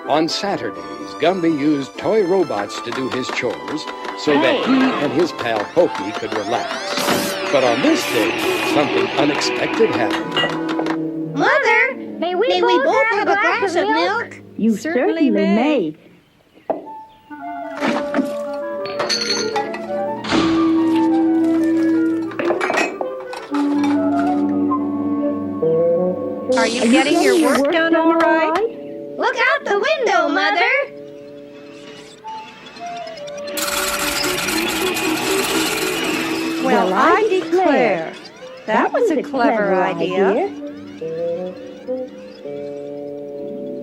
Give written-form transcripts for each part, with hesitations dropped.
On Saturdays, Gumby used toy robots to do his chores so that he and his pal Pokey could relax. But on this day, something unexpected happened. Mother, may we both have a glass of milk? You certainly may. Are you getting your work done all right? Look out the window, Mother! Well, I declare, that was a clever idea.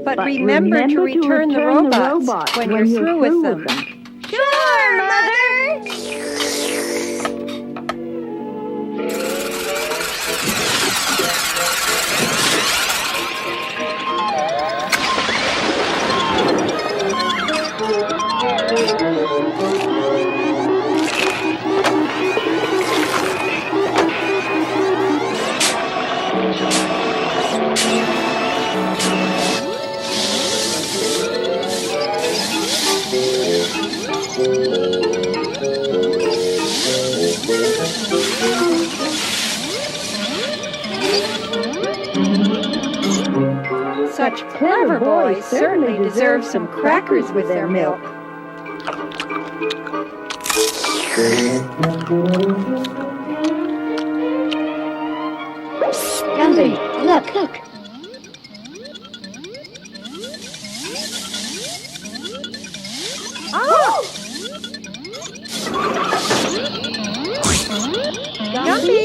But remember to return the robots when you're through with them. Sure, Mother! Such clever boys certainly deserve some crackers with their milk. Gumby, look. Oh! Gumby!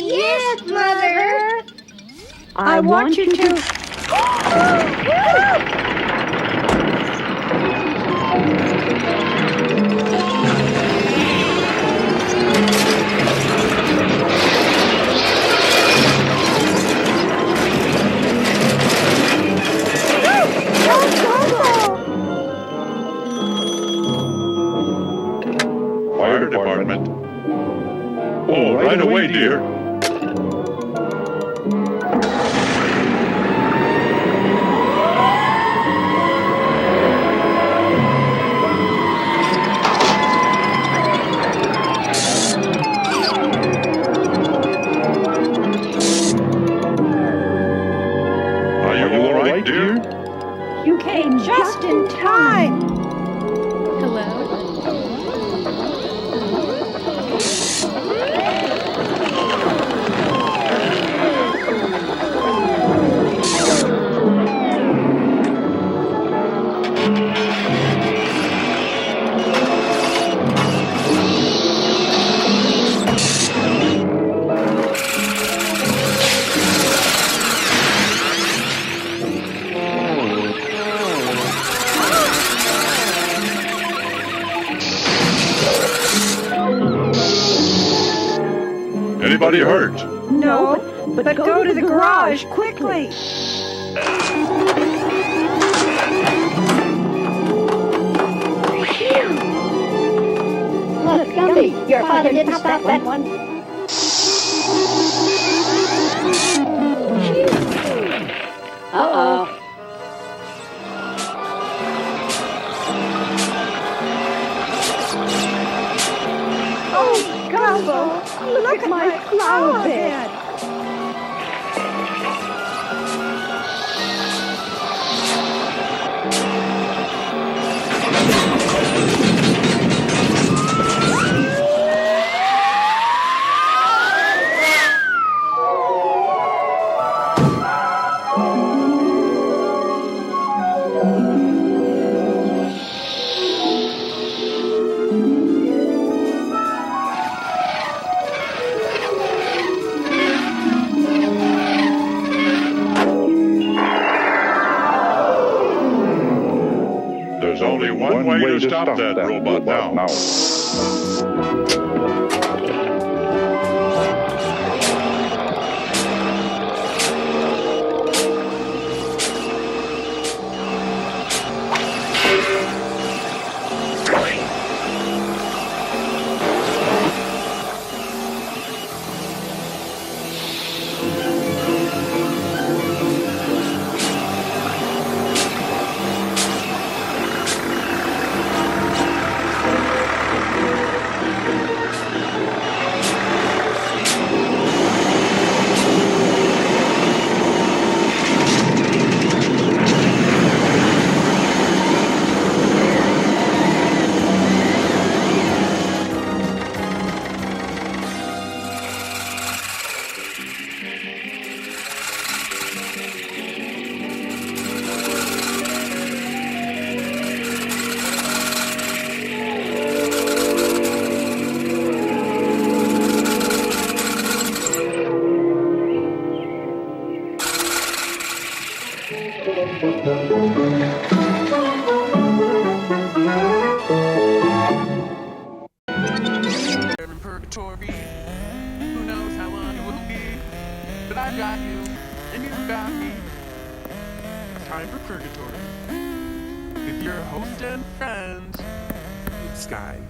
Yes, Mother! I want you to... Fire department. Oh, right away, dear. Are you all right, dear? You came just in time. Hello? Anybody hurt? No, but go to the garage quickly. Look, Gumby, your father didn't stop that one. Uh-oh. Oh, Gumbo, look at my flower bed. There's only one way to stop that robot now. In Purgatory, who knows how long it will be, but I got you, and you got me. It's time for Purgatory, with your host and friend, GoodSky.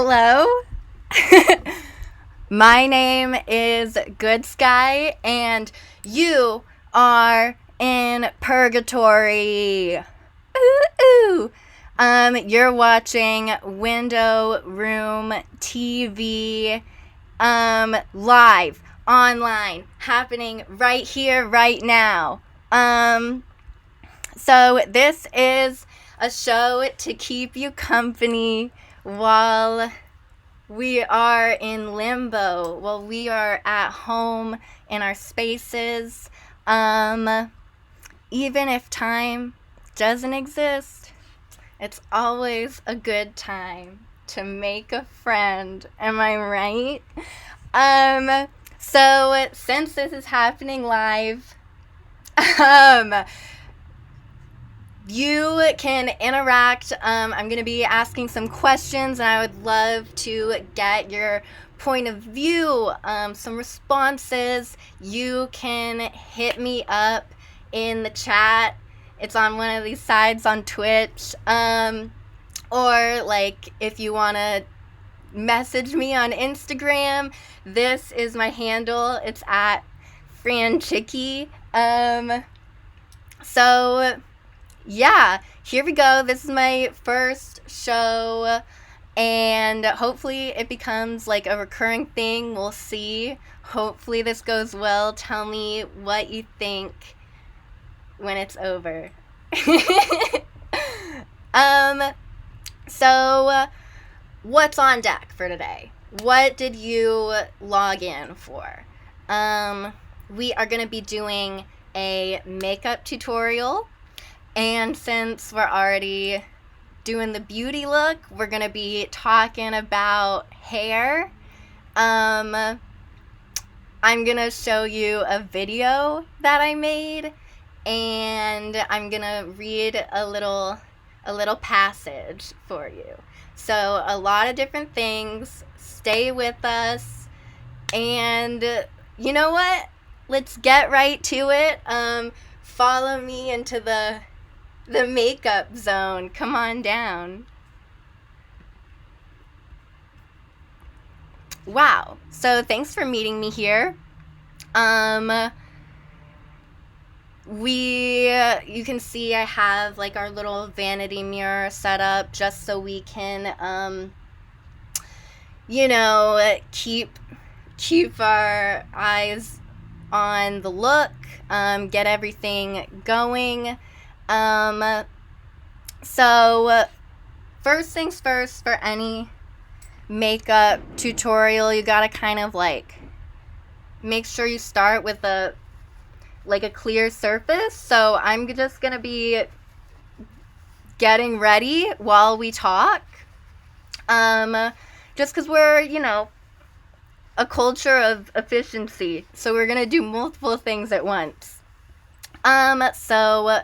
Hello? My name is GoodSky, and you are in Purgatory. Ooh, ooh. You're watching Window Room TV, live, online, happening right here, right now. So this is a show to keep you company while we are in limbo, while we are at home in our spaces. Even if time doesn't exist, it's always a good time to make a friend. Am I right? So since this is happening live, you can interact. I'm going to be asking some questions, and I would love to get your point of view, some responses. You can hit me up in the chat. It's on one of these sides on Twitch. Or, like, if you want to message me on Instagram, this is my handle. It's at franchicky. So yeah, here we go. This is my first show, and hopefully it becomes like a recurring thing. We'll see. Hopefully this goes well. Tell me what you think when it's over. So what's on deck for today? What did you log in for? We are going to be doing a makeup tutorial. And since we're already doing the beauty look, we're going to be talking about hair. I'm going to show you a video that I made, and I'm going to read a little passage for you. So a lot of different things. Stay with us. And you know what? Let's get right to it. Follow me into the makeup zone. Come on down. Wow. So thanks for meeting me here. You can see I have like our little vanity mirror set up just so we can, keep our eyes on the look, get everything going. So first things first, for any makeup tutorial, you gotta kind of like make sure you start with a clear surface. So I'm just gonna be getting ready while we talk, just because we're, a culture of efficiency, so we're gonna do multiple things at once. So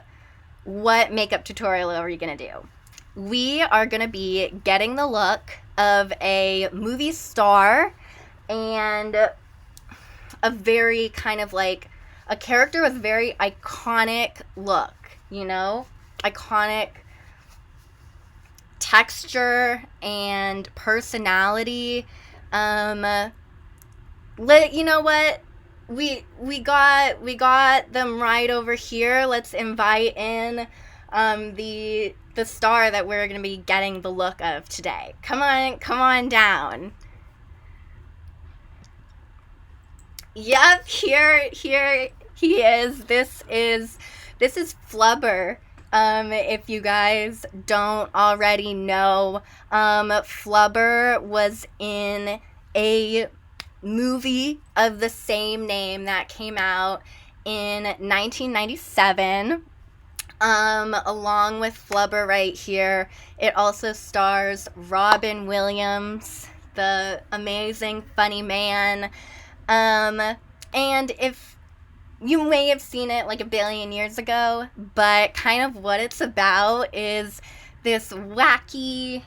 what makeup tutorial are we gonna do? We are gonna be getting the look of a movie star and a very kind of like a character with very iconic look, iconic texture and personality. You know what? We got them right over here. Let's invite in the star that we're gonna be getting the look of today. Come on down. Yep, here he is. This is Flubber. If you guys don't already know, Flubber was in a movie of the same name that came out in 1997. Along with Flubber right here, it also stars Robin Williams, the amazing funny man. And if you may have seen it like a billion years ago, but kind of what it's about is this wacky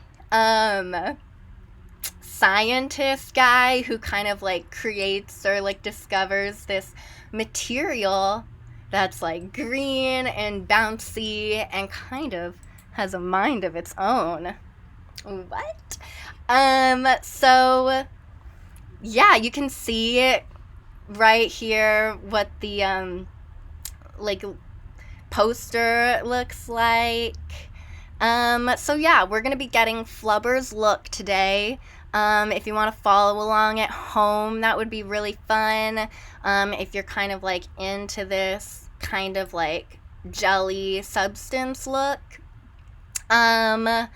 scientist guy who kind of like creates or like discovers this material that's like green and bouncy and kind of has a mind of its own. What? So yeah, you can see it right here what the like poster looks like. So yeah, we're gonna be getting Flubber's look today. If you want to follow along at home, that would be really fun. If you're kind of like into this kind of like jelly substance look. But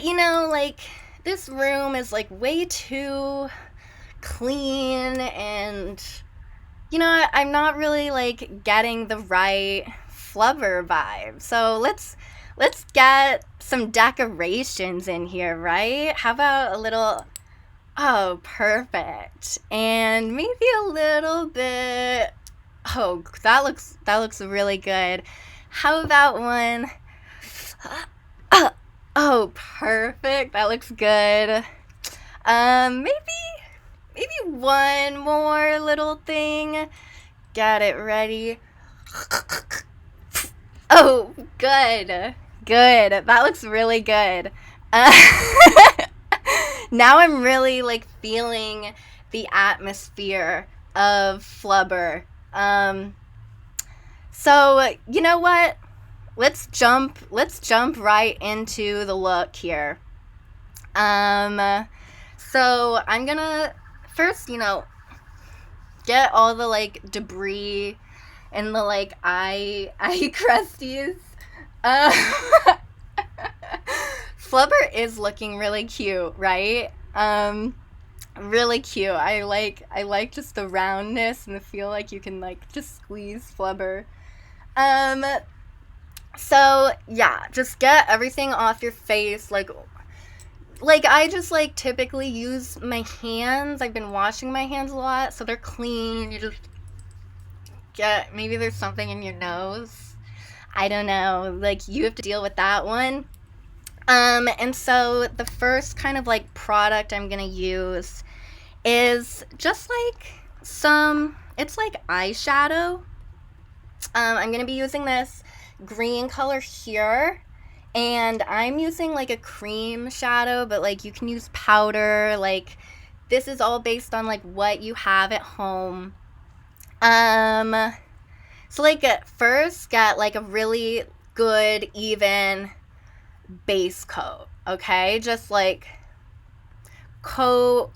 you know, like, this room is like way too clean, and you know, I'm not really like getting the right Flubber vibe. So let's get some decorations in here, right? How about a little, oh, perfect. And maybe a little bit, oh, that looks really good. How about one, oh, perfect. That looks good. Maybe one more little thing. Get it ready. Oh, good. Good. That looks really good. Now I'm really like feeling the atmosphere of Flubber. So you know what? Let's jump right into the look here. So I'm gonna first, you know, get all the like debris and the like eye crusties. Flubber is looking really cute, right? Really cute. I like just the roundness and the feel like you can like just squeeze Flubber. So yeah, just get everything off your face. Like I just like typically use my hands. I've been washing my hands a lot, so they're clean. You just get, maybe there's something in your nose. I don't know. Like, you have to deal with that one. And so the first kind of like product I'm gonna use is just like it's like eyeshadow. I'm gonna be using this green color here, and I'm using like a cream shadow, but like you can use powder. Like, this is all based on like what you have at home. So like at first, get like a really good even base coat, okay? Just like coat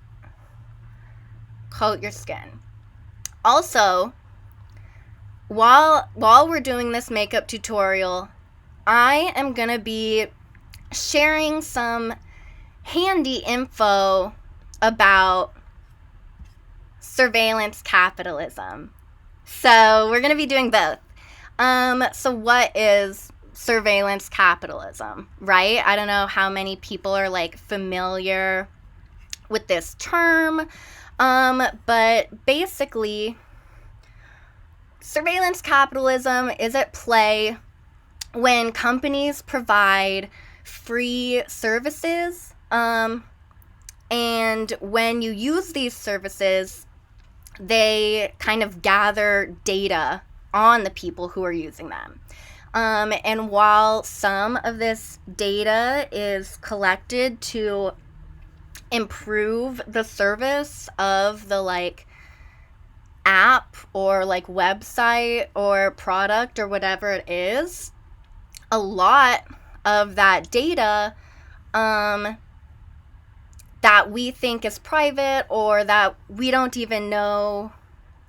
your skin. Also, while we're doing this makeup tutorial, I am gonna be sharing some handy info about surveillance capitalism. So we're gonna be doing both. So what is surveillance capitalism, right? I don't know how many people are like familiar with this term, but basically surveillance capitalism is at play when companies provide free services, and when you use these services, they kind of gather data on the people who are using them. And while some of this data is collected to improve the service of the like app or like website or product or whatever it is, a lot of that data that we think is private or that we don't even know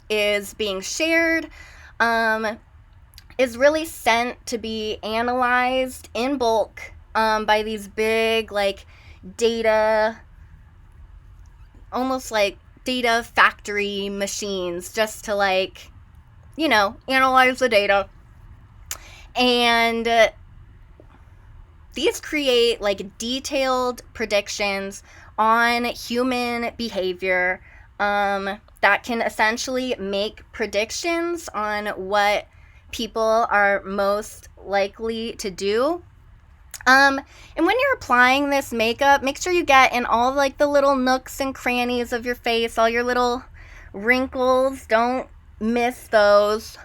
is being shared is really sent to be analyzed in bulk by these big like data, almost like data factory machines, just to like, you know, analyze the data. And these create like detailed predictions on human behavior that can essentially make predictions on what people are most likely to do. And when you're applying this makeup, make sure you get in all like the little nooks and crannies of your face, all your little wrinkles. Don't miss those.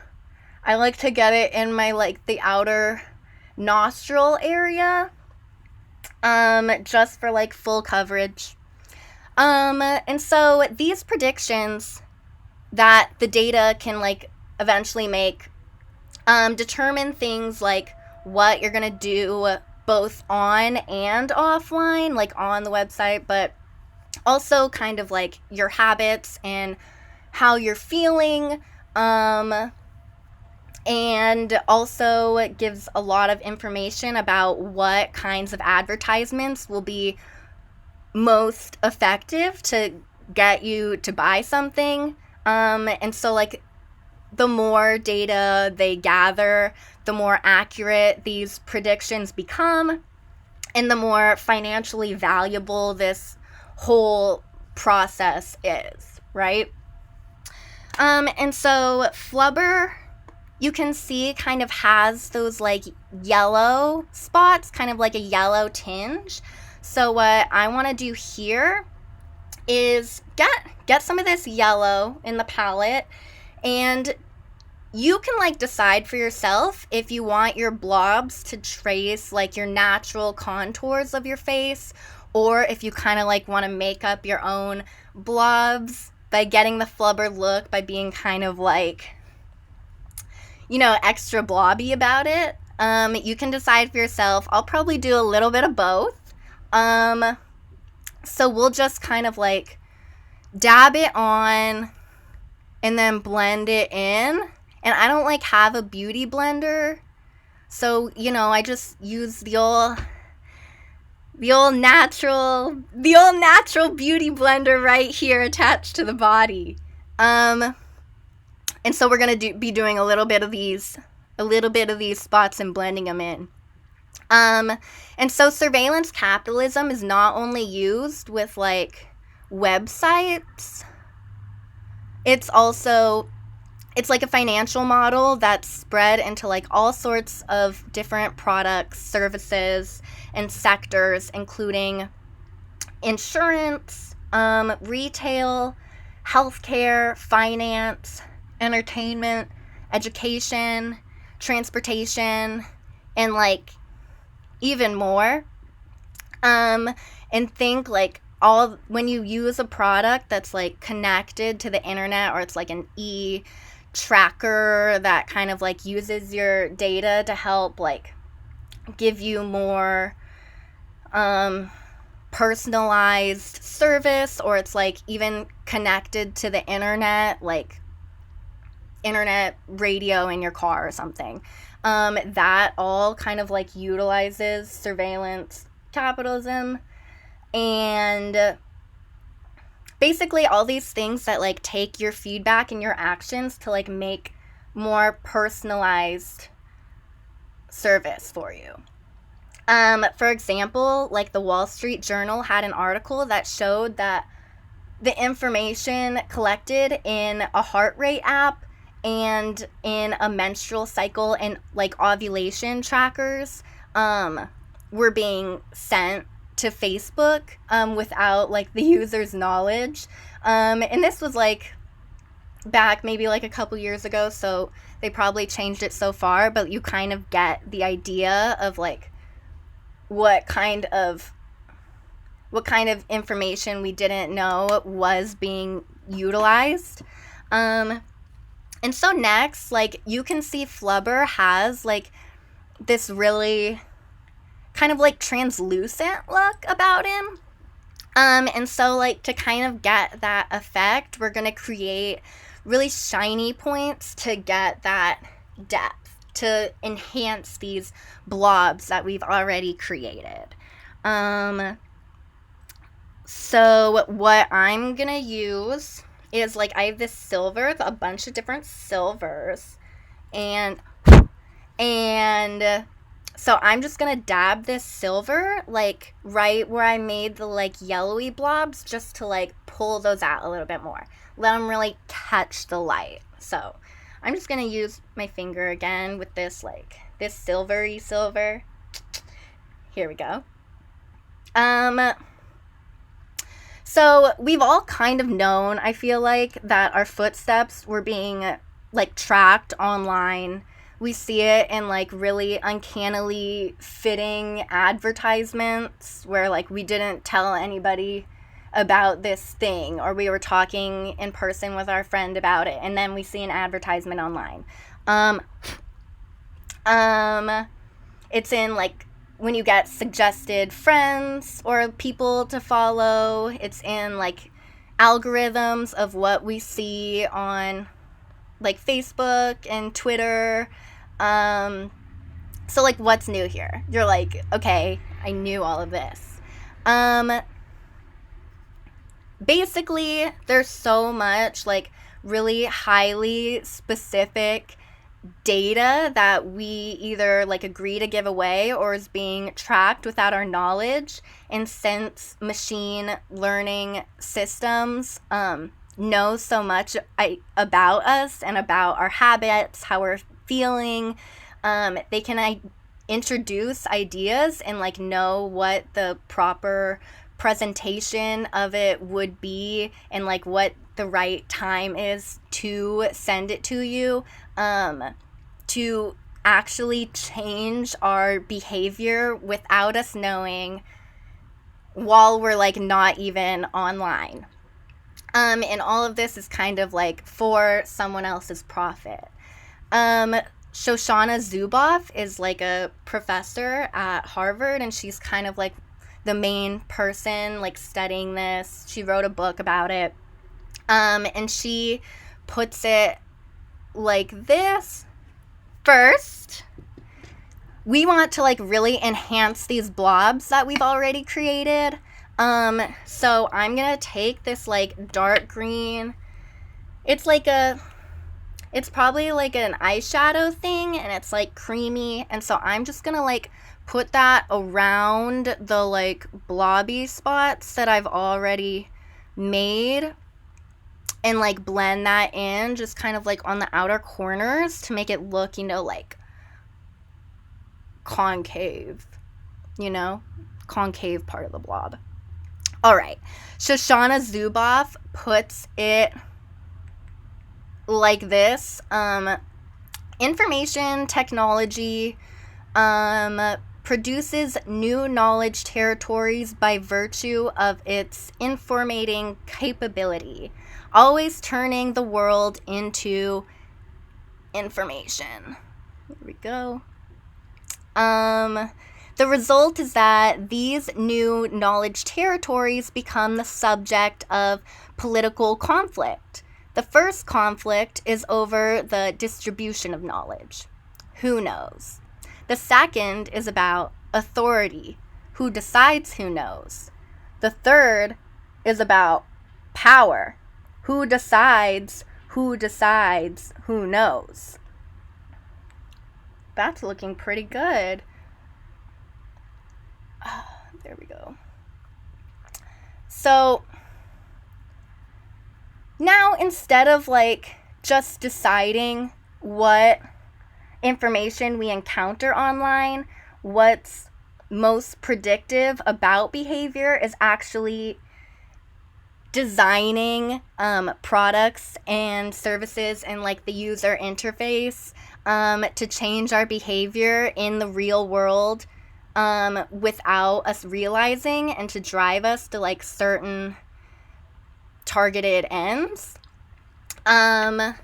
I like to get it in my like the outer nostril area. just for like full coverage. And so these predictions that the data can like eventually make determine things like what you're gonna do both on and offline, like on the website, but also kind of like your habits and how you're feeling. And also it gives a lot of information about what kinds of advertisements will be most effective to get you to buy something. And so like the more data they gather, the more accurate these predictions become, and the more financially valuable this whole process is, right? And so Flubber, you can see, kind of has those like yellow spots, kind of like a yellow tinge. So what I want to do here is get some of this yellow in the palette, and you can like decide for yourself if you want your blobs to trace like your natural contours of your face, or if you kind of like want to make up your own blobs by getting the Flubber look by being kind of like, you know, extra blobby about it. You can decide for yourself. I'll probably do a little bit of both. So we'll just kind of like dab it on and then blend it in. And I don't like have a beauty blender, so, you know, I just use the old natural beauty blender right here attached to the body. And so we're gonna be doing a little bit of these spots and blending them in. And so surveillance capitalism is not only used with like websites, it's like a financial model that's spread into like all sorts of different products, services, and sectors, including insurance, retail, healthcare, finance, entertainment, education, transportation, and like even more. And think like when you use a product that's like connected to the internet, or it's like an tracker that kind of like uses your data to help like give you more personalized service, or it's like even connected to the internet, like internet radio in your car or something, that all kind of like utilizes surveillance capitalism. And basically all these things that like take your feedback and your actions to like make more personalized service for you. For example, like the Wall Street Journal had an article that showed that the information collected in a heart rate app and in a menstrual cycle and like ovulation trackers were being sent to Facebook without like the user's knowledge. And this was like back maybe like a couple years ago, so they probably changed it so far, but you kind of get the idea of like what kind of information we didn't know was being utilized. And so next, like you can see Flubber has like this really kind of like translucent look about him. And so like to kind of get that effect, we're going to create really shiny points to get that depth, to enhance these blobs that we've already created. So what I'm going to use is like I have this silver, a bunch of different silvers, and so I'm just going to dab this silver, like, right where I made the, like, yellowy blobs, just to, like, pull those out a little bit more. Let them really catch the light. So I'm just going to use my finger again with this, like, this silvery silver. Here we go. So we've all kind of known, I feel like, that our footsteps were being, like, tracked online we see it in like really uncannily fitting advertisements where like we didn't tell anybody about this thing, or we were talking in person with our friend about it, and then we see an advertisement online. It's in like when you get suggested friends or people to follow. It's in like algorithms of what we see on like Facebook and Twitter. So like, what's new here? You're like, okay, I knew all of this. Basically, there's so much like really highly specific data that we either like agree to give away or is being tracked without our knowledge. And since machine learning systems know so much about us and about our habits, how we're feeling, they can introduce ideas and like know what the proper presentation of it would be and like what the right time is to send it to you, to actually change our behavior without us knowing, while we're like not even online. And all of this is kind of like for someone else's profit. Shoshana Zuboff is like a professor at Harvard, and she's kind of like the main person like studying this. She wrote a book about it. And she puts it like this. First, we want to like really enhance these blobs that we've already created. So I'm gonna take this like dark green. It's probably like an eyeshadow thing, and it's like creamy. And so I'm just gonna like put that around the like blobby spots that I've already made, and like blend that in just kind of like on the outer corners to make it look, like concave, concave part of the blob. All right. Shoshana Zuboff puts it like this. Information technology produces new knowledge territories by virtue of its informating capability, always turning the world into information. Here we go. The result is that these new knowledge territories become the subject of political conflict. The first conflict is over the distribution of knowledge. Who knows? The second is about authority. Who decides who knows? The third is about power. Who decides who knows? That's looking pretty good. There we go. So now, instead of like just deciding what information we encounter online, what's most predictive about behavior is actually designing products and services and like the user interface to change our behavior in the real world without us realizing, and to drive us to like certain targeted ends. And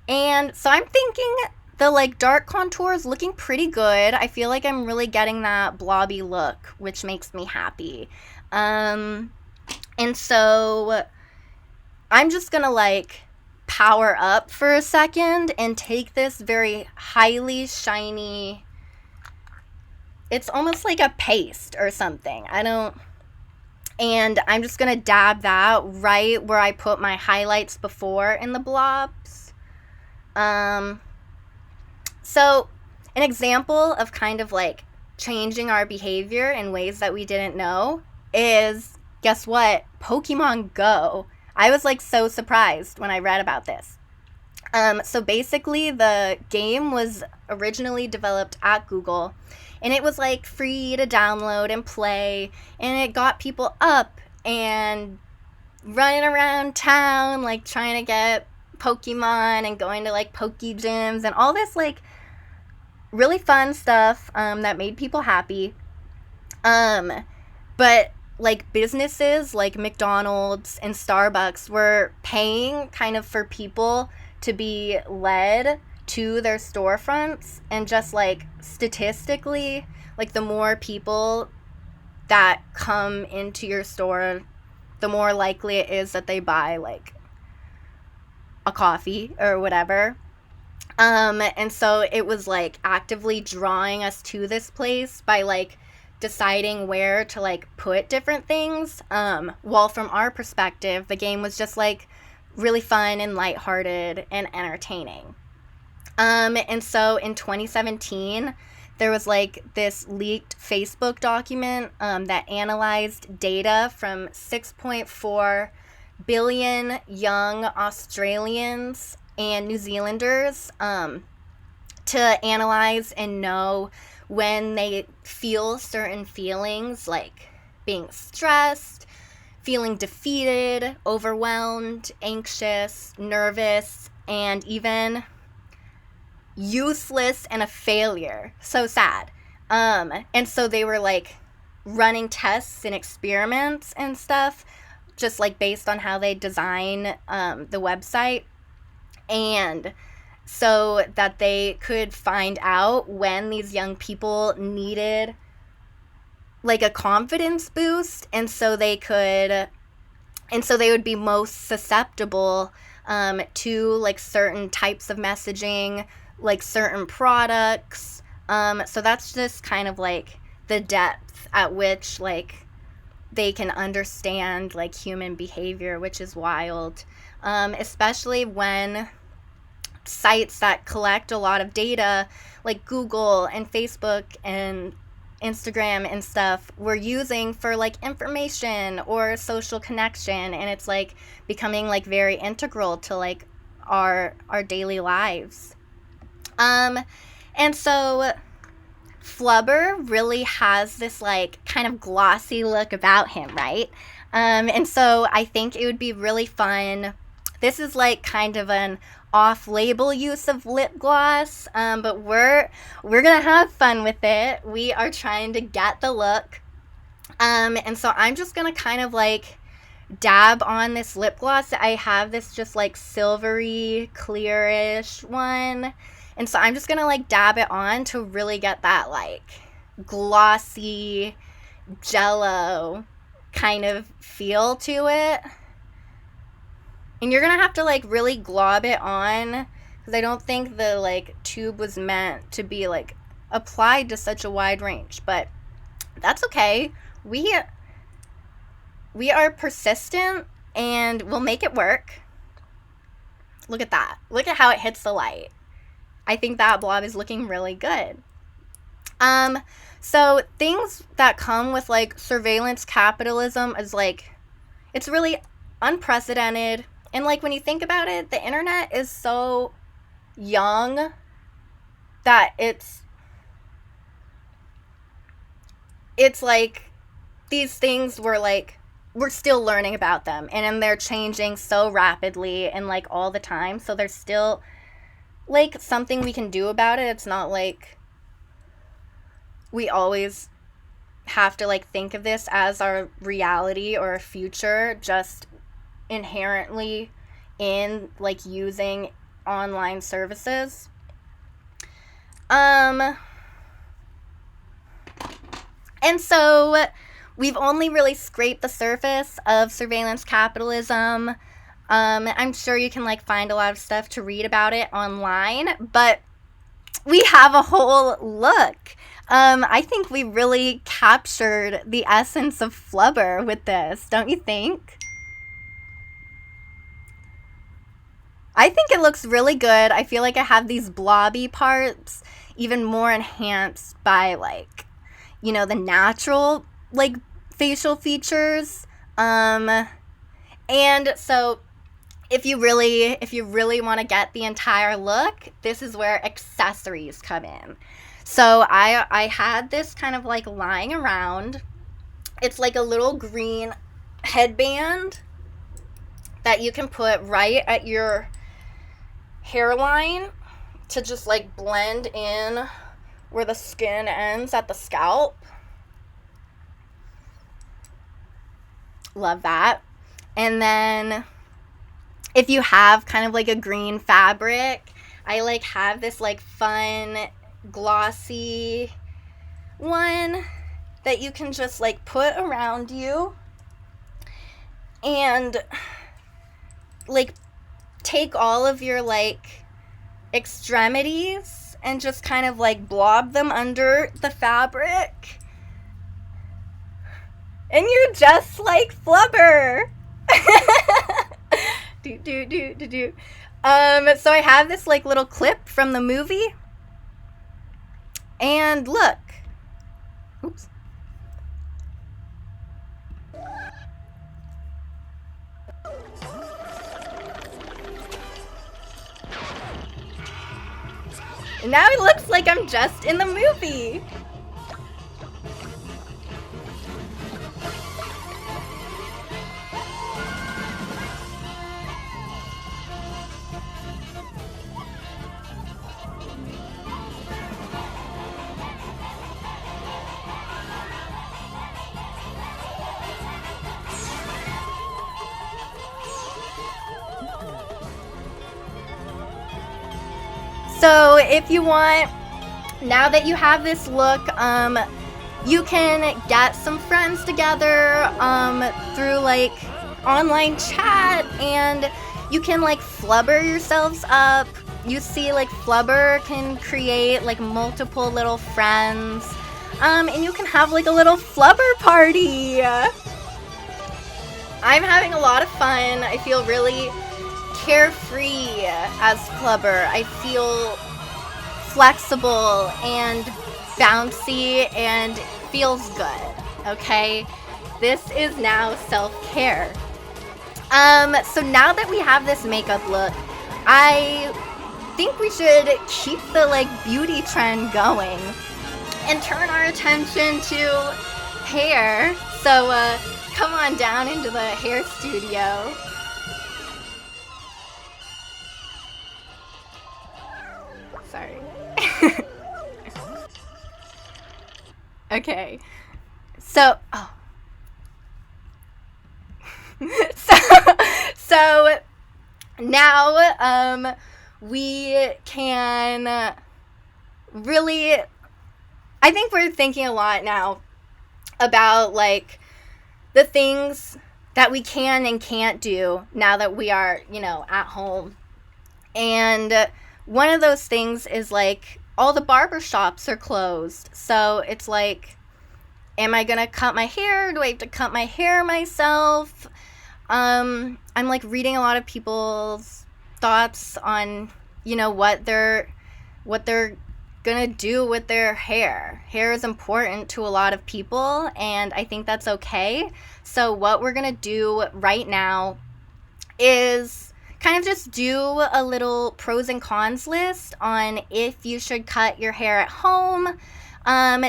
so I'm thinking the like dark contour is looking pretty good. I feel like I'm really getting that blobby look, which makes me happy. And so I'm just gonna like power up for a second and take this very highly shiny, it's almost like a paste or something. And I'm just gonna dab that right where I put my highlights before in the blobs. So an example of kind of like changing our behavior in ways that we didn't know is, guess what? Pokemon Go. I was like so surprised when I read about this. So basically the game was originally developed at Google, and it was like free to download and play, and it got people up and running around town like trying to get Pokemon and going to like Poke gyms and all this like really fun stuff that made people happy. But like businesses like McDonald's and Starbucks were paying kind of for people to be led to their storefronts, and just like statistically, like the more people that come into your store, the more likely it is that they buy like a coffee or whatever. And so it was like actively drawing us to this place by like deciding where to like put different things. While from our perspective, the game was just like really fun and lighthearted and entertaining. And so in 2017, there was like this leaked Facebook document that analyzed data from 6.4 billion young Australians and New Zealanders to analyze and know when they feel certain feelings like being stressed, feeling defeated, overwhelmed, anxious, nervous, and even useless and a failure. So sad. And so they were like running tests and experiments and stuff, just like based on how they design the website, and so that they could find out when these young people needed like a confidence boost, and so they would be most susceptible to like certain types of messaging, like certain products. So that's just kind of like the depth at which like they can understand like human behavior, which is wild. Especially when sites that collect a lot of data like Google and Facebook and Instagram and stuff were using for like information or social connection, and it's like becoming like very integral to like our daily lives. And so Flubber really has this like kind of glossy look about him, right? And so I think it would be really fun. This is like kind of an off-label use of lip gloss, but we're gonna have fun with it. We are trying to get the look, and so I'm just gonna kind of like dab on this lip gloss. I have this just like silvery, clearish one, and so I'm just gonna like dab it on to really get that like glossy jello kind of feel to it. And you're gonna have to like really glob it on, because I don't think the like tube was meant to be like applied to such a wide range, but that's okay. We are persistent and we'll make it work. Look at that. Look at how it hits the light. I think that blob is looking really good. So things that come with like surveillance capitalism is like, it's really unprecedented. And like when you think about it, the internet is so young that it's like these things we're still learning about them, and then they're changing so rapidly and like all the time. So there's still like something we can do about it. It's not like we always have to like think of this as our reality or a future just inherently in like using online services. And so we've only really scraped the surface of surveillance capitalism. I'm sure you can like find a lot of stuff to read about it online, but we have a whole look. I think we really captured the essence of Flubber with this, don't you think? I think it looks really good. I feel like I have these blobby parts even more enhanced by like, you know, the natural like facial features. And so if you really want to get the entire look, this is where accessories come in. So I had this kind of like lying around. It's like a little green headband that you can put right at your hairline to just like blend in where the skin ends at the scalp. Love that. And then if you have kind of like a green fabric, I like have this like fun glossy one that you can just like put around you and like take all of your like extremities and just kind of like blob them under the fabric, and you just like flubber. So I have this like little clip from the movie, and look. Oops. And now it looks like I'm just in the movie. So if you want, now that you have this look, you can get some friends together through like online chat, and you can like flubber yourselves up. You see, like flubber can create like multiple little friends, and you can have like a little flubber party. I'm having a lot of fun. I feel really carefree as flubber. I feel flexible and bouncy and feels good. Okay, this is now self-care. So now that we have this makeup look, I think we should keep the like beauty trend going and turn our attention to hair. So come on down into the hair studio. Sorry. Okay. So, so now we can really, I think we're thinking a lot now about like the things that we can and can't do now that we are, you know, at home. And one of those things is like all the barber shops are closed. So it's like, am I gonna cut my hair? Do I have to cut my hair myself? I'm like reading a lot of people's thoughts on, you know, what they're gonna do with their hair. Hair is important to a lot of people, and I think that's okay. So what we're gonna do right now is kind of just do a little pros and cons list on if you should cut your hair at home.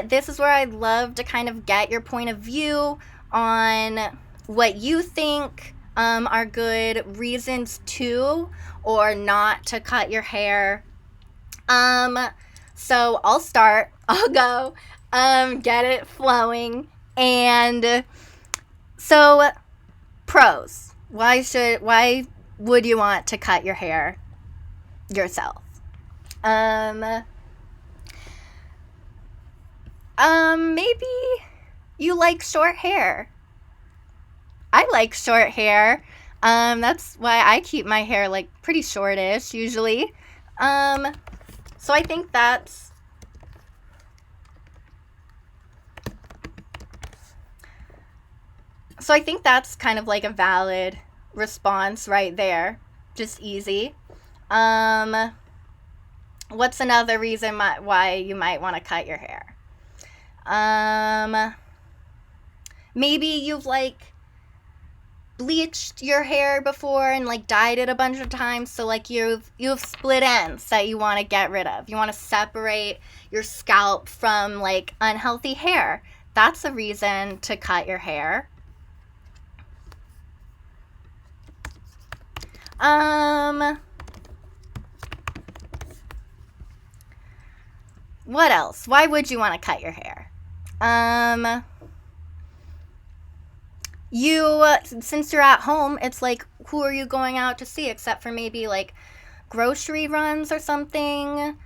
This is where I'd love to kind of get your point of view on what you think are good reasons to or not to cut your hair. So I'll start. I'll go get it flowing. And so pros. Why would you want to cut your hair yourself? Maybe you like short hair. I like short hair. That's why I keep my hair like pretty shortish usually. So I think that's kind of like a valid response right there. Just easy. What's another reason why you might want to cut your hair? Maybe you've like bleached your hair before and like dyed it a bunch of times, so like you have split ends that you want to get rid of. You want to separate your scalp from like unhealthy hair. That's a reason to cut your hair. What else? Why would you want to cut your hair? Since you're at home, it's like, who are you going out to see except for maybe like grocery runs or something?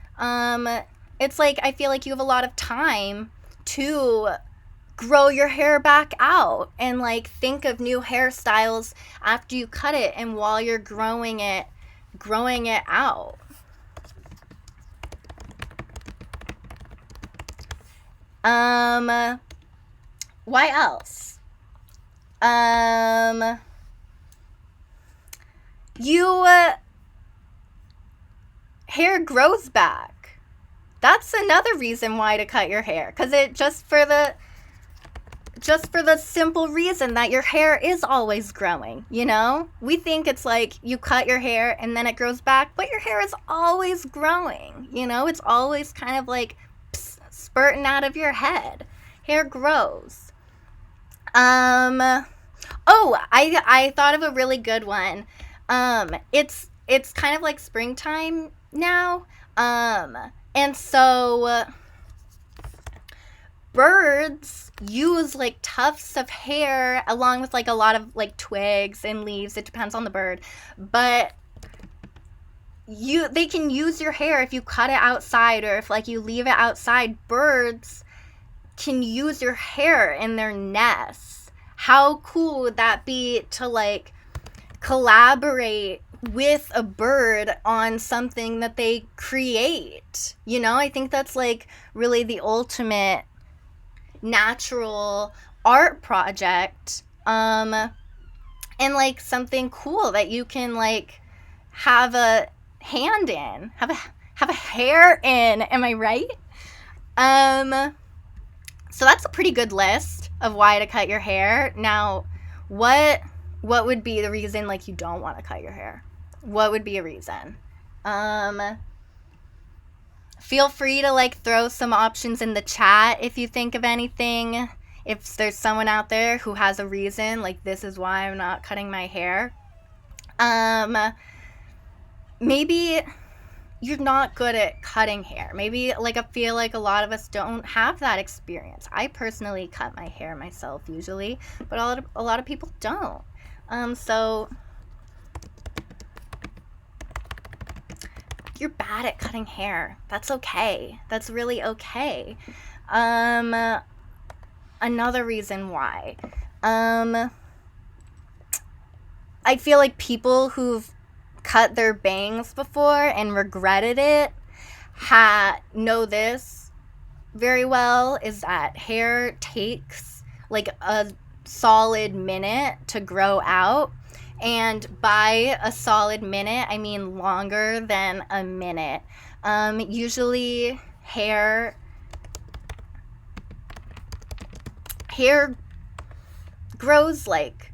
It's like, I feel like you have a lot of time to grow your hair back out and like think of new hairstyles after you cut it and while you're growing it out. Why else? Hair grows back. That's another reason why to cut your hair, because it just for the simple reason that your hair is always growing, you know? We think it's like you cut your hair and then it grows back, but your hair is always growing, you know? It's always kind of like spurting out of your head. Hair grows. I thought of a really good one. It's kind of like springtime now. And so birds use like tufts of hair along with like a lot of like twigs and leaves. It depends on the bird. But they can use your hair if you cut it outside or if like you leave it outside. Birds can use your hair in their nests. How cool would that be to like collaborate with a bird on something that they create? You know, I think that's like really the ultimate natural art project, and like something cool that you can like have a hand in, have a hair in. Am I right? So that's a pretty good list of why to cut your hair. Now, what would be the reason like you don't want to cut your hair? What would be a reason? Feel free to like throw some options in the chat if you think of anything. If there's someone out there who has a reason, like this is why I'm not cutting my hair. Maybe you're not good at cutting hair. Maybe like I feel like a lot of us don't have that experience. I personally cut my hair myself usually, but a lot of people don't. So you're bad at cutting hair. That's okay. That's really okay. Another reason why. I feel like people who've cut their bangs before and regretted it know this very well, is that hair takes like a solid minute to grow out. And by a solid minute, I mean longer than a minute. Usually hair grows like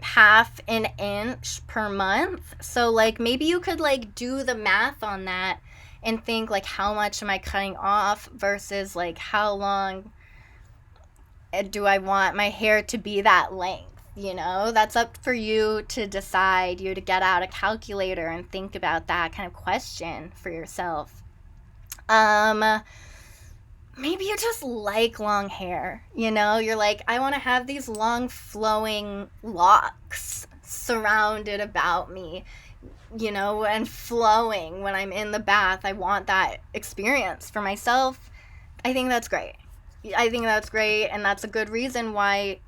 half an inch per month. So like maybe you could like do the math on that and think like, how much am I cutting off versus like how long do I want my hair to be that length? You know, that's up for you to decide, you to get out a calculator and think about that kind of question for yourself. Maybe you just like long hair, you know? You're like, I want to have these long flowing locks surrounded about me, you know, and flowing when I'm in the bath. I want that experience for myself. I think that's great. And that's a good reason why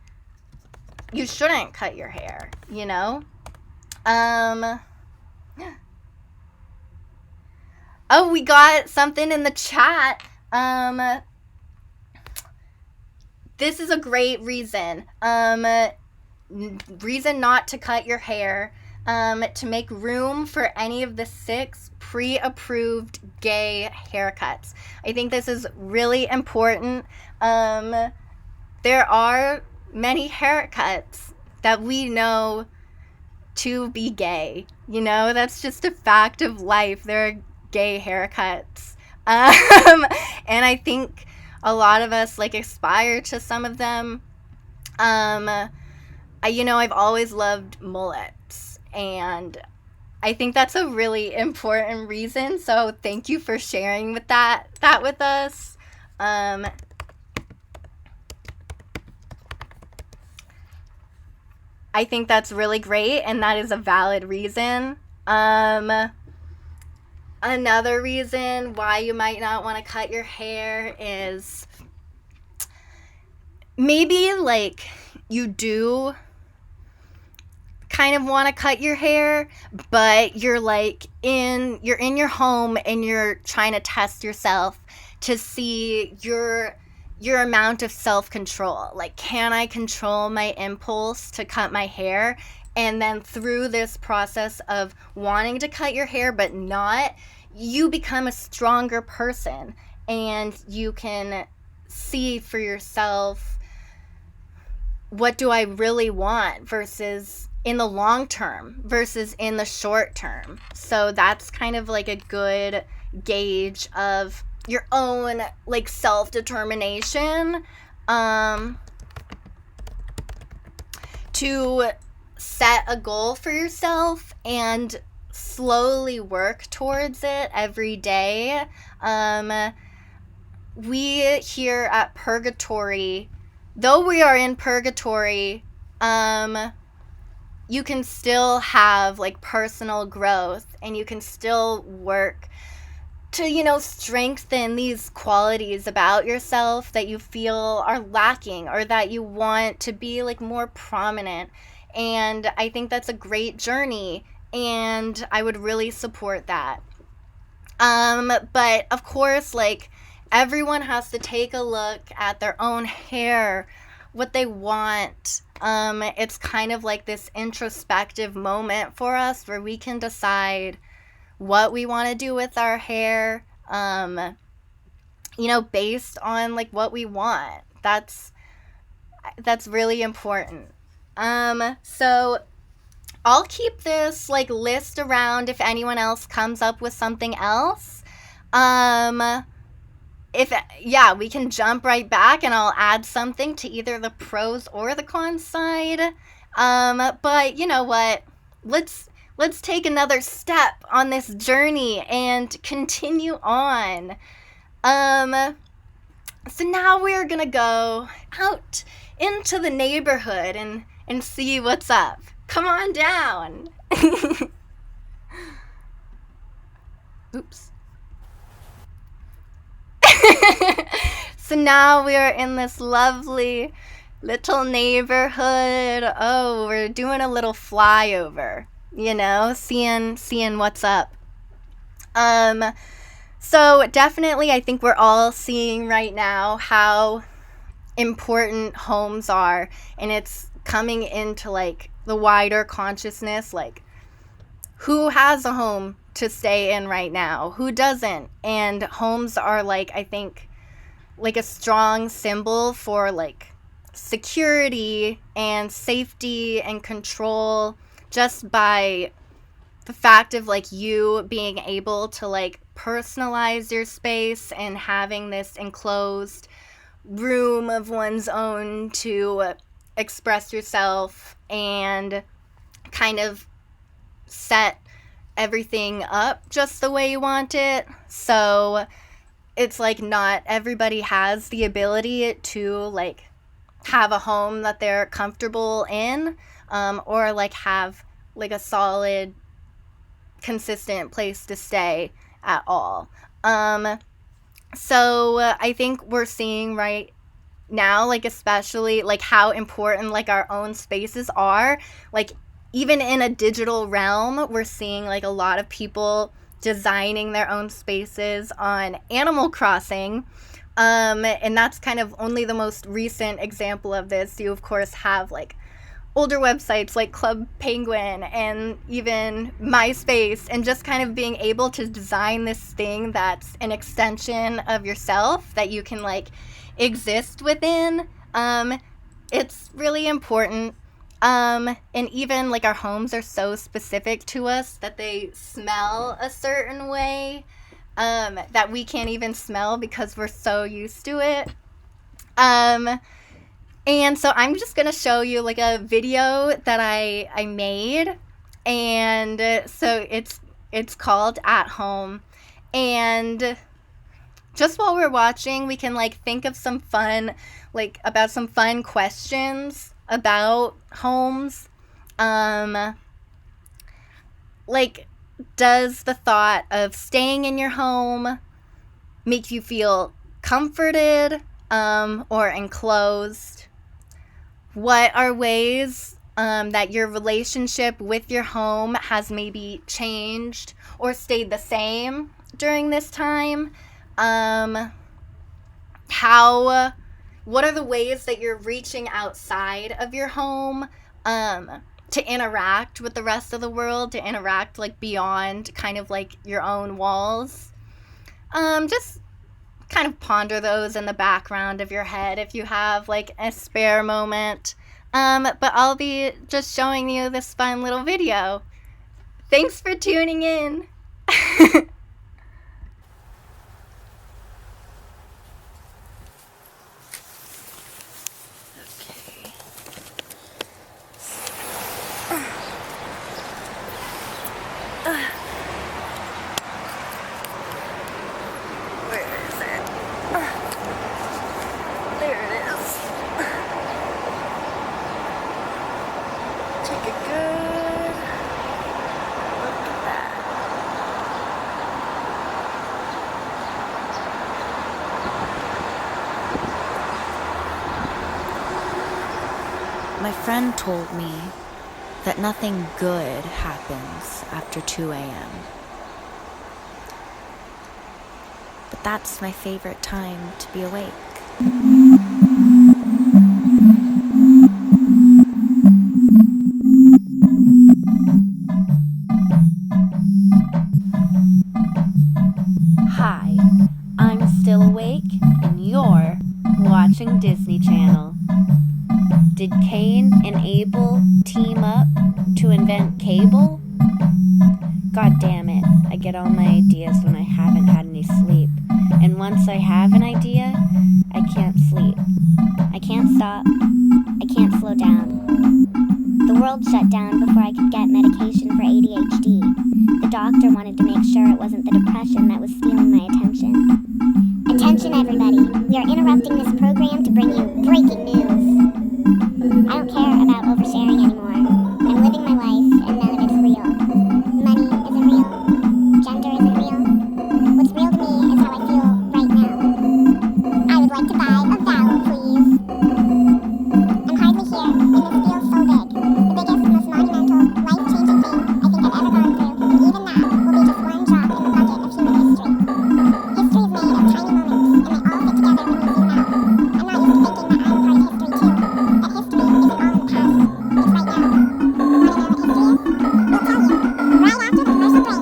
you shouldn't cut your hair, you know? Oh, we got something in the chat. This is a great reason. Reason not to cut your hair. To make room for any of the 6 pre-approved gay haircuts. I think this is really important. There are many haircuts that we know to be gay. You know, that's just a fact of life. There are gay haircuts. And I think a lot of us like aspire to some of them. I've always loved mullets, and I think that's a really important reason. So thank you for sharing that with us. I think that's really great, and that is a valid reason. Another reason why you might not want to cut your hair is maybe like you do kind of want to cut your hair, but you're in your home and you're trying to test yourself to see your amount of self-control. Like, can I control my impulse to cut my hair? And then through this process of wanting to cut your hair but not, you become a stronger person, and you can see for yourself, what do I really want versus in the long term versus in the short term. So that's kind of like a good gauge of your own like self-determination, to set a goal for yourself and slowly work towards it every day. We here at Purgatory, though we are in Purgatory, you can still have like personal growth, and you can still work to, strengthen these qualities about yourself that you feel are lacking or that you want to be like more prominent. And I think that's a great journey, and I would really support that. But of course, like, everyone has to take a look at their own hair, what they want. It's kind of like this introspective moment for us where we can decide what we want to do with our hair, based on like what we want. That's really important. So I'll keep this like list around if anyone else comes up with something else. We can jump right back and I'll add something to either the pros or the cons side. But you know what? Let's take another step on this journey and continue on. So now we're gonna go out into the neighborhood and see what's up. Come on down. Oops. So now we are in this lovely little neighborhood. Oh, we're doing a little flyover, seeing what's up. So definitely I think we're all seeing right now how important homes are, and it's coming into like the wider consciousness, like who has a home to stay in right now, who doesn't. And homes are like, I think, like a strong symbol for like security and safety and control, just by the fact of like you being able to like personalize your space and having this enclosed room of one's own to express yourself and kind of set everything up just the way you want it. So it's like not everybody has the ability to like have a home that they're comfortable in, or like have like a solid, consistent place to stay at all. So I think we're seeing right now, like especially like how important like our own spaces are. Like even in a digital realm, we're seeing like a lot of people designing their own spaces on Animal Crossing. And that's kind of only the most recent example of this. You of course have like older websites like Club Penguin and even MySpace, and just kind of being able to design this thing that's an extension of yourself that you can like exist within. It's really important. And even like our homes are so specific to us that they smell a certain way, that we can't even smell because we're so used to it. And so I'm just going to show you like a video that I made. And so it's called At Home. And just while we're watching, we can like think of some fun, like about some fun questions about homes. Like, does the thought of staying in your home make you feel comforted or enclosed? What are ways that your relationship with your home has maybe changed or stayed the same during this time? What are the ways that you're reaching outside of your home to interact with the rest of the world, to interact like beyond kind of like your own walls? Just kind of ponder those in the background of your head if you have like a spare moment. But I'll be just showing you this fun little video. Thanks for tuning in. My friend told me that nothing good happens after 2 a.m. But that's my favorite time to be awake. Hi, I'm still awake and you're watching Disney Channel. Did Cain and Abel team up to invent cable? God damn it, I get all my ideas when I haven't had any sleep. And once I have an idea, I can't sleep. I can't stop. I can't slow down. The world shut down before I could get medication for ADHD. The doctor wanted to make sure it wasn't the depression that was stealing my attention. Attention everybody, we are interrupting this program to bring you breaking news. I don't care about oversharing anymore. I'm living my life and none of it's real. Money isn't real. Gender isn't real. What's real to me is how I feel right now. I would like to buy a vowel, please. I'm hardly here, and this feels so big. The biggest, most monumental, life-changing thing I think I've ever gone through, and even that will be just one drop in the bucket of human history. History is made of tiny moments, and they all fit together when you zoom out. I'm not used to thinking that I'm a part of history too. That history isn't all in the past. It's right now. Want to know what history is? We'll tell you right after the commercial break.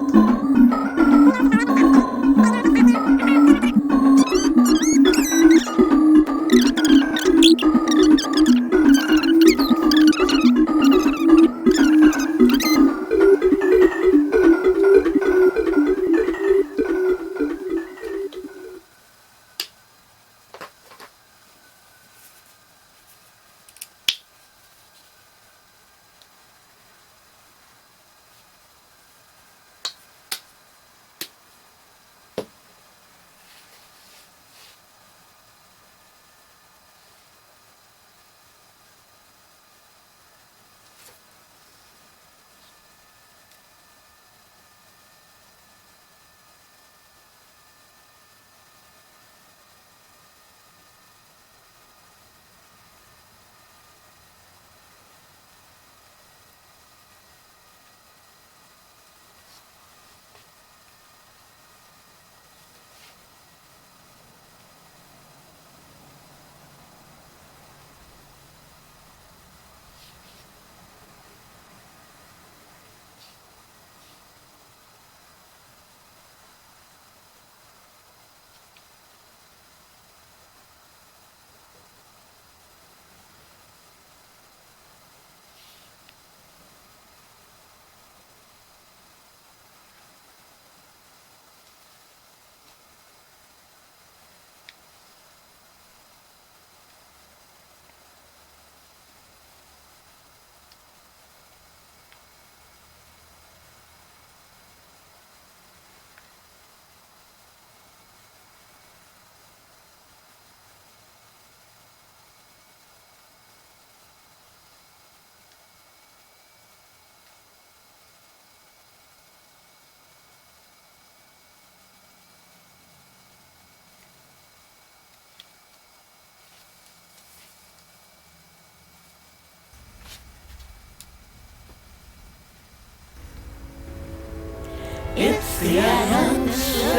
It's the Adam Show.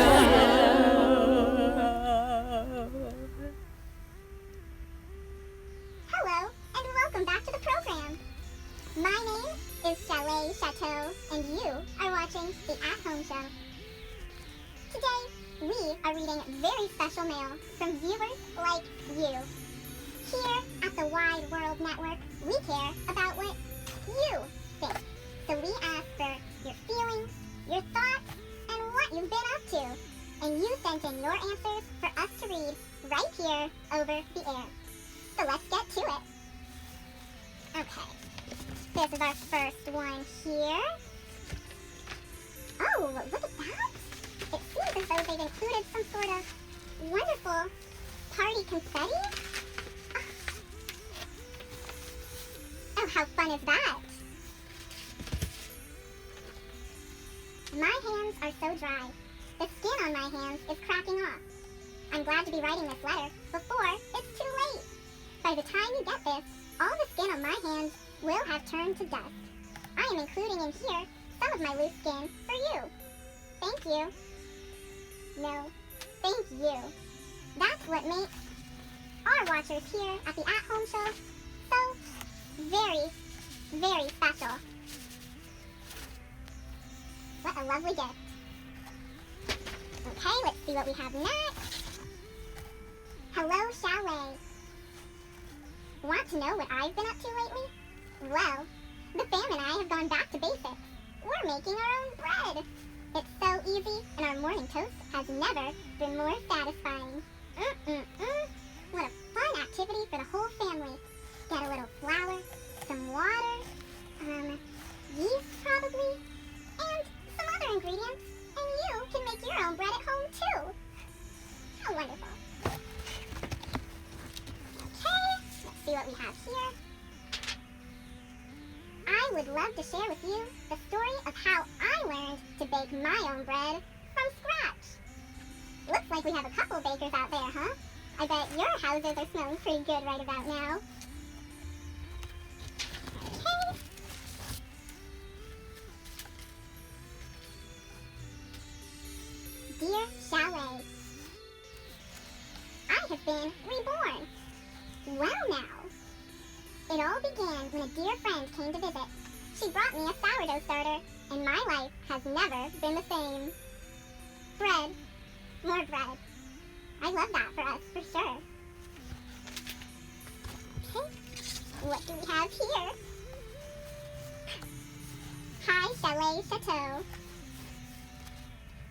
Hello, and welcome back to the program. My name is Chalet Chateau, and you are watching the At Home Show. Today, we are reading very special mail from viewers like you. Here at the Wide World Network, we care about what you think. So we ask for your feelings, your thoughts, and what you've been up to. And you sent in your answers for us to read right here over the air. So let's get to it. Okay, this is our first one here. Oh, look at that. It seems as though they've included some sort of wonderful party confetti. Oh, how fun is that? My hands are so dry. The skin on my hands is cracking off. I'm glad to be writing this letter before it's too late. By the time you get this, all the skin on my hands will have turned to dust. I am including in here some of my loose skin for you. Thank you. No, thank you. That's what makes our watchers here at the At Home Show so very, very special. What a lovely gift. Okay, let's see what we have next. Hello, Chalet. Want to know what I've been up to lately? Well, the fam and I have gone back to basics. We're making our own bread. It's so easy, and our morning toast has never been more satisfying. What a fun activity for the whole family. Get a little flour, some water, yeast probably, and some other ingredients, and you can make your own bread at home too. How wonderful. Okay, let's see what we have here. I would love to share with you the story of how I learned to bake my own bread from scratch. Looks like we have a couple bakers out there, huh? I bet your houses are smelling pretty good right about now. Okay. Dear Chalet, I have been reborn. Well now. It all began when a dear friend came to visit. She brought me a sourdough starter, and my life has never been the same. Bread. More bread. I love that for us, for sure. Okay, what do we have here? Hi, Chalet Chateau.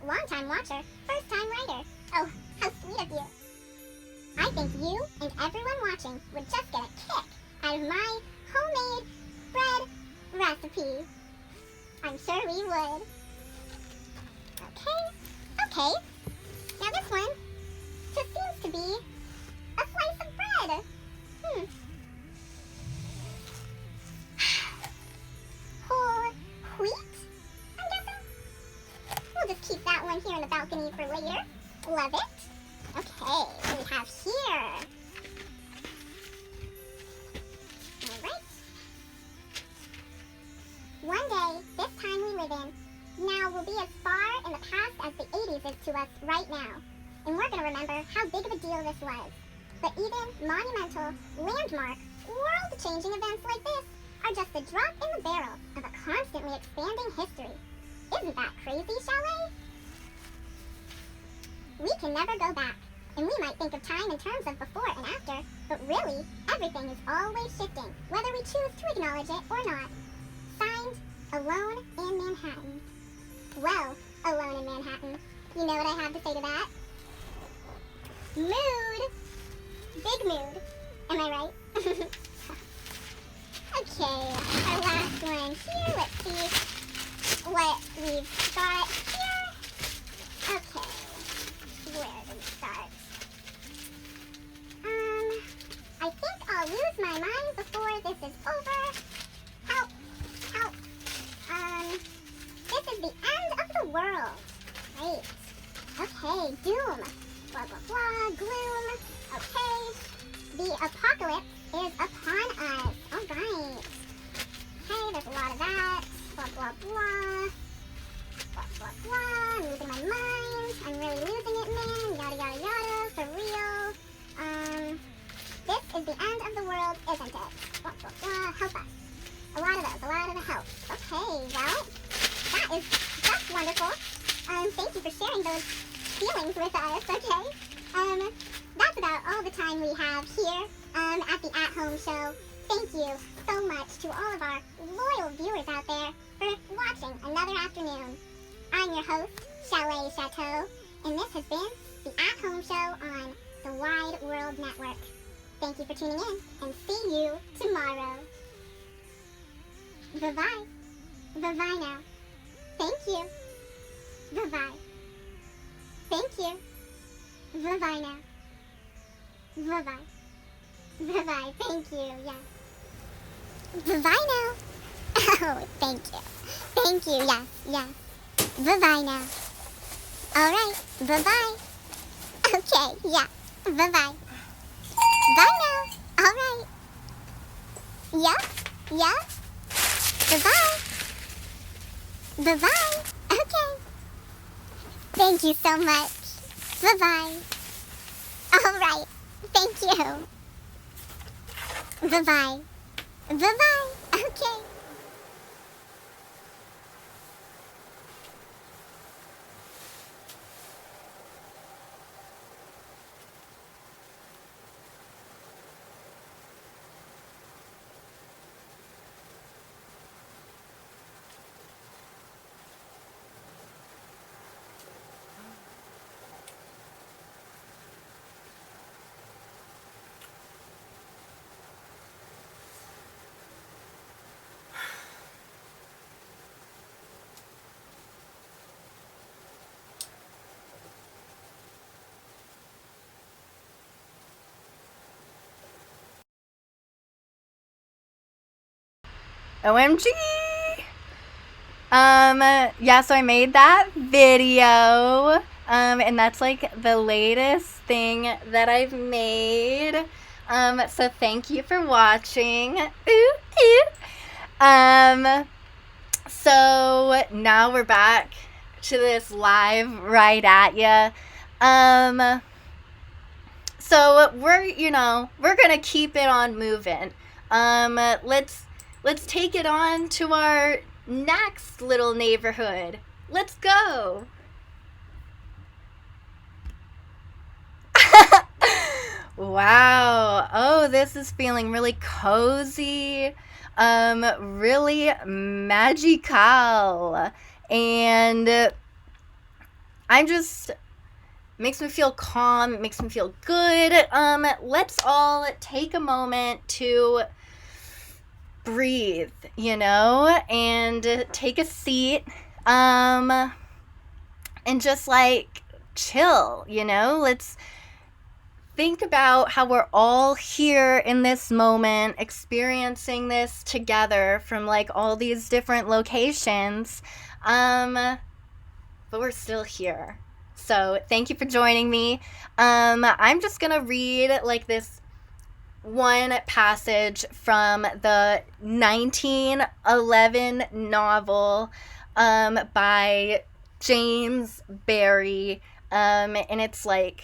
Long-time watcher, first-time writer. Oh, how sweet of you. I think you and everyone watching would just get a kick out of my homemade bread recipe. I'm sure we would. Okay. Now this one just seems to be a slice of bread. Whole wheat, I'm guessing? We'll just keep that one here in the balcony for later. Love it. Okay, what do we have here? Alright. One day, this time we live in, now will be as far in the past as the 80s is to us right now. And we're going to remember how big of a deal this was. But even monumental, landmark, world-changing events like this are just a drop in the barrel of a constantly expanding history. Isn't that crazy, Chalet? We can never go back, and we might think of time in terms of before and after, but really, everything is always shifting, whether we choose to acknowledge it or not. Signed, Alone in Manhattan. Well, Alone in Manhattan. You know what I have to say to that? Mood! Big mood. Am I right? Okay, our last one here. Let's see what we've got here. Okay, where do we start? I think I'll lose my mind before this is over. Help! This is the end of the world. Right. Okay, doom. Blah, blah, blah, gloom. Okay. The apocalypse is upon us. Alright. Okay, there's a lot of that. Blah, blah, blah. Blah, blah, blah, I'm losing my mind, I'm really losing it, man, yada yada yada, for real. This is the end of the world, isn't it? Blah, blah, blah, help us. A lot of the help. Okay, well, that's wonderful. Thank you for sharing those feelings with us, okay? That's about all the time we have here, at the At Home Show. Thank you so much to all of our loyal viewers out there for watching another afternoon. I'm your host, Chalet Chateau, and this has been the At Home Show on the Wide World Network. Thank you for tuning in, and see you tomorrow. Bye-bye. Bye-bye now. Thank you. Bye-bye. Thank you. Bye-bye now. Bye-bye. Bye-bye. Thank you. Yes. Bye-bye now. Oh, thank you. Thank you. Yes. Yes. Bye-bye now. All right. Bye-bye. Okay. Yeah. Bye-bye. Bye now. All right. Yep. Yep. Bye-bye. Bye-bye. Okay. Thank you so much. Bye-bye. All right. Thank you. Bye-bye. Bye-bye. Okay. OMG! Yeah, so I made that video, and that's like the latest thing that I've made, so thank you for watching. Ooh, ooh. So now we're back to this live right at ya. So we're gonna keep it on moving. Let's take it on to our next little neighborhood. Let's go. Wow. Oh, this is feeling really cozy, really magical, and makes me feel calm, it makes me feel good. Let's all take a moment to breathe, and take a seat, and just like chill, let's think about how we're all here in this moment, experiencing this together from like all these different locations, but we're still here. So thank you for joining me. I'm just gonna read like this one passage from the 1911 novel by James Barrie, and it's like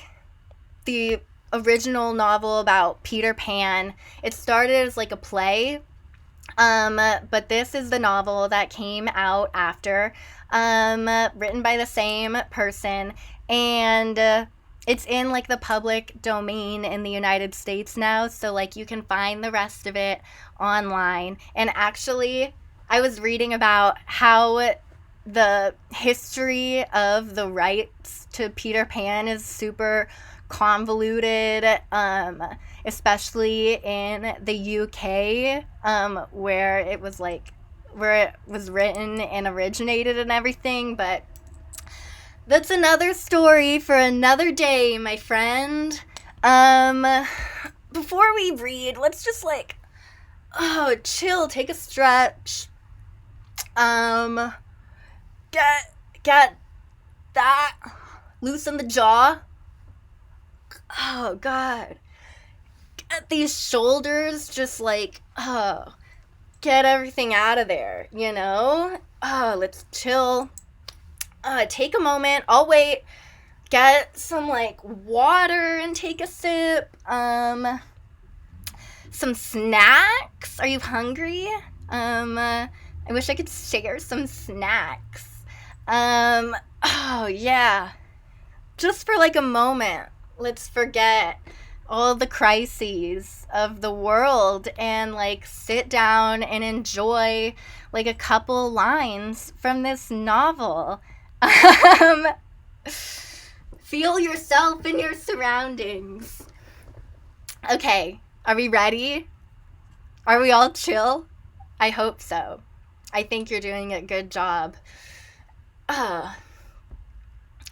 the original novel about Peter Pan. It started as like a play, but this is the novel that came out after, written by the same person, and it's in like the public domain in the United States now, so like you can find the rest of it online. And actually, I was reading about how the history of the rights to Peter Pan is super convoluted, especially in the UK, where it was written and originated and everything, but that's another story for another day, my friend. Before we read, let's just chill, take a stretch. Get that, loosen the jaw. Oh God, get these shoulders, just get everything out of there, let's chill. take a moment. I'll wait. Get some, like, water and take a sip. Some snacks. Are you hungry? I wish I could share some snacks. Oh, yeah. Just for, like, a moment, let's forget all the crises of the world and, like, sit down and enjoy, like, a couple lines from this novel. Feel yourself in your surroundings. Okay, are we ready? Are we all chill? I hope so. I think you're doing a good job.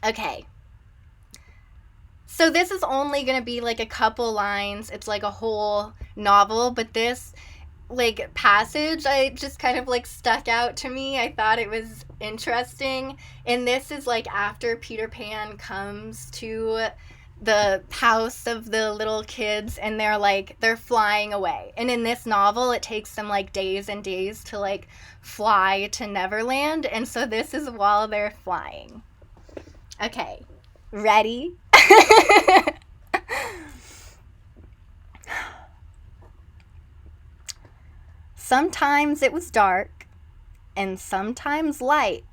Okay. So this is only going to be like a couple lines. It's like a whole novel, but this like passage I just kind of like stuck out to me. I thought it was interesting. And this is like after Peter Pan comes to the house of the little kids and they're flying away. And in this novel it takes them like days and days to like fly to Neverland, and so this is while they're flying. Okay, ready? Sometimes it was dark and sometimes light,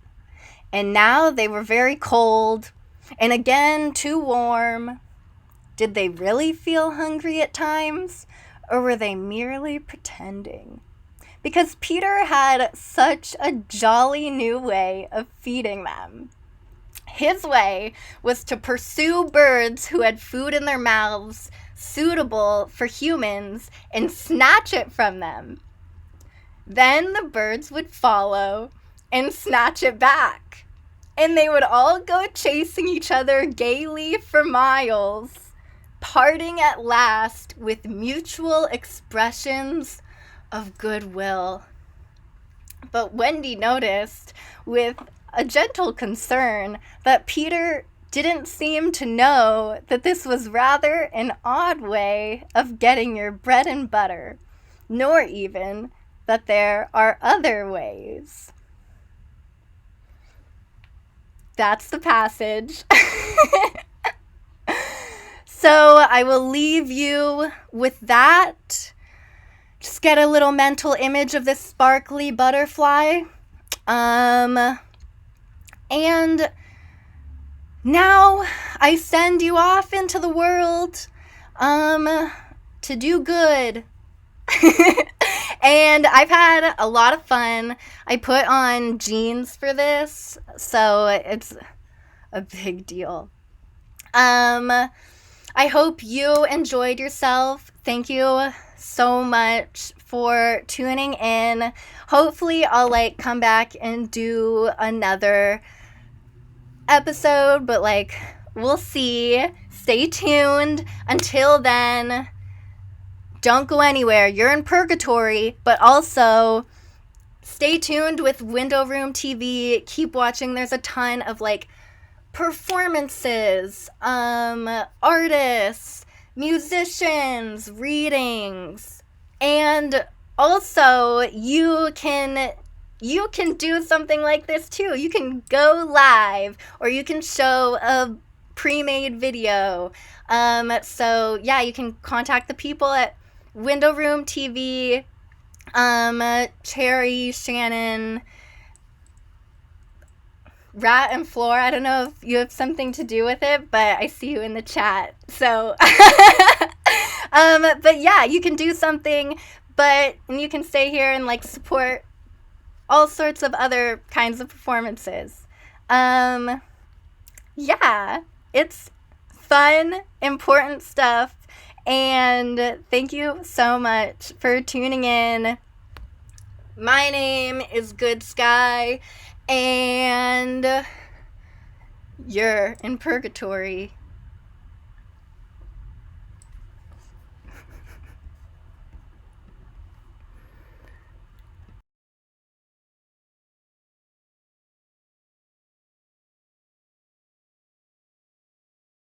and now they were very cold and again too warm. Did they really feel hungry at times, or were they merely pretending? Because Peter had such a jolly new way of feeding them. His way was to pursue birds who had food in their mouths suitable for humans and snatch it from them. Then the birds would follow and snatch it back, and they would all go chasing each other gaily for miles, parting at last with mutual expressions of goodwill. But Wendy noticed with a gentle concern that Peter didn't seem to know that this was rather an odd way of getting your bread and butter, nor even that there are other ways. That's the passage. So I will leave you with that. Just get a little mental image of this sparkly butterfly. And now I send you off into the world to do good. And I've had a lot of fun. I put on jeans for this, so it's a big deal. I hope you enjoyed yourself. Thank you so much for tuning in. Hopefully I'll like come back and do another episode, but like we'll see. Stay tuned. Until then, don't go anywhere. You're in purgatory, but also stay tuned with Window Room TV. Keep watching. There's a ton of like performances, artists, musicians, readings, and also you can do something like this too. You can go live, or you can show a pre-made video. So yeah, you can contact the people at Window Room TV, Cherry, Shannon, Rat, and Floor. I don't know if you have something to do with it, but I see you in the chat. So, but yeah, you can do something, and you can stay here and like support all sorts of other kinds of performances. Yeah, it's fun, important stuff. And thank you so much for tuning in. My name is GoodSky, and you're in purgatory.